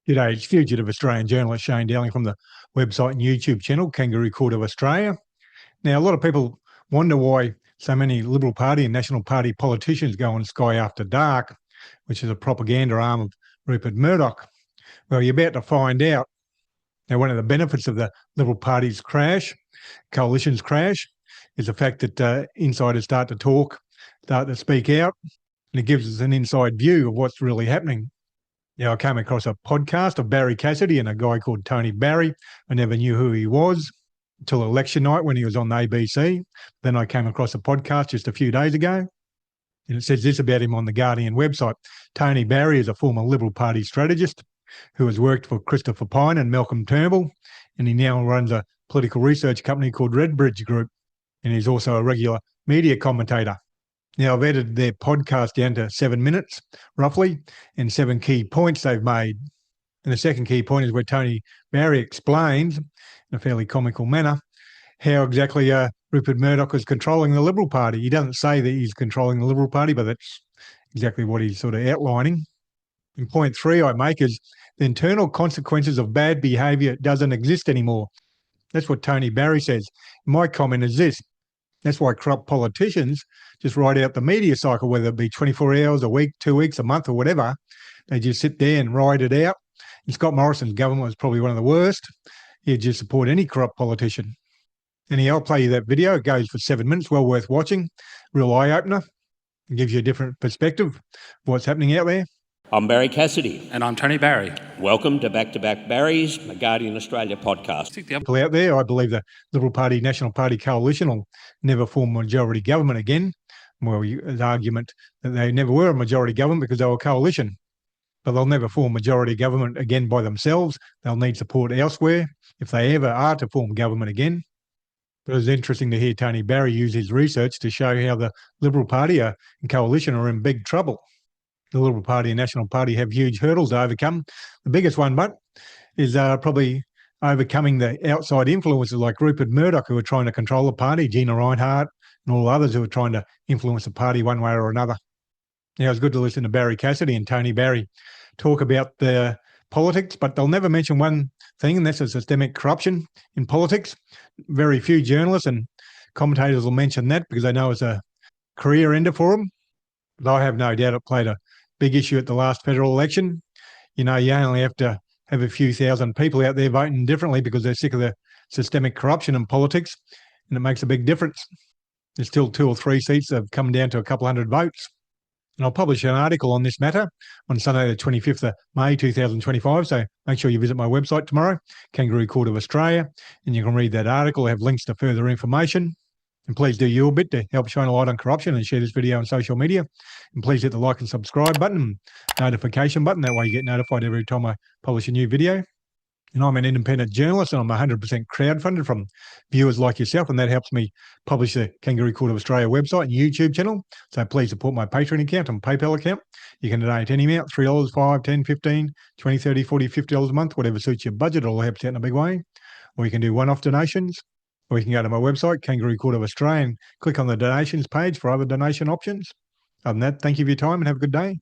G'day, it's fugitive Australian journalist Shane Dowling from the website and YouTube channel Kangaroo Court of Australia. Now, a lot of people wonder why so many Liberal Party and National Party politicians go on Sky After Dark, which is a propaganda arm of Rupert Murdoch. Well, you're about to find out. Now, one of the benefits of the Liberal Party's crash, coalition's crash, is the fact that insiders start to talk, start to speak out, and it gives us an inside view of what's really happening. I came across a podcast of Barry Cassidy and a guy called Tony Barry. I never knew who he was until election night when he was on the ABC. Then I came across a podcast just a few days ago, and it says this about him on the Guardian website. Tony Barry is a former Liberal Party strategist who has worked for Christopher Pyne and Malcolm Turnbull, and he now runs a political research company called Redbridge Group, and he's also a regular media commentator. Now, I've edited their podcast down to 7 minutes, roughly, and 7 key points they've made. And the second key point is where Tony Barry explains, in a fairly comical manner, how exactly Rupert Murdoch is controlling the Liberal Party. He doesn't say that he's controlling the Liberal Party, but that's exactly what he's sort of outlining. And point 3 I make is the internal consequences of bad behaviour doesn't exist anymore. That's what Tony Barry says. My comment is this. That's why corrupt politicians just ride out the media cycle, whether it be 24 hours, a week, 2 weeks, a month or whatever. They just sit there and ride it out. And Scott Morrison's government was probably one of the worst. He'd just support any corrupt politician. Anyhow, I'll play you that video. It goes for 7 minutes, well worth watching. Real eye-opener. It gives you a different perspective of what's happening out there. I'm Barry Cassidy. And I'm Tony Barry. Welcome to Back to Back Barry's, a Guardian Australia podcast. People out there, I believe the Liberal Party, National Party coalition will never form a majority government again. Well, there's argument that they never were a majority government because they were a coalition. But they'll never form majority government again by themselves. They'll need support elsewhere if they ever are to form government again. But it was interesting to hear Tony Barry use his research to show how the Liberal Party and coalition are in big trouble. The Liberal Party and National Party have huge hurdles to overcome. The biggest one, but, is probably overcoming the outside influences like Rupert Murdoch, who are trying to control the party, Gina Rinehart, and all others who are trying to influence the party one way or another. Now, it's good to listen to Barry Cassidy and Tony Barry talk about the politics, but they'll never mention one thing, and that's the systemic corruption in politics. Very few journalists and commentators will mention that because they know it's a career ender for them. But I have no doubt it played a big issue at the last federal election. You only have to have a few thousand people out there voting differently because they're sick of the systemic corruption in politics, and it makes a big difference. There's still 2 or 3 seats that have come down to a couple hundred votes. And I'll publish an article on this matter on Sunday the 25th of May 2025, so make sure you visit my website tomorrow, Kangaroo Court of Australia, and you can read that article. I have links to further information. And please do your bit to help shine a light on corruption and share this video on social media. And please hit the like and subscribe button and notification button. That way you get notified every time I publish a new video. And I'm an independent journalist and I'm 100% crowdfunded from viewers like yourself, and that helps me publish the Kangaroo Court of Australia website and YouTube channel. So please support my Patreon account and PayPal account. You can donate any amount, $3, $5, $10, $15, $20, $30, $40, $50 a month, whatever suits your budget. It all helps out in a big way. Or you can do one-off donations. Or you can go to my website, Kangaroo Court of Australia, and click on the donations page for other donation options. Other than that, thank you for your time and have a good day.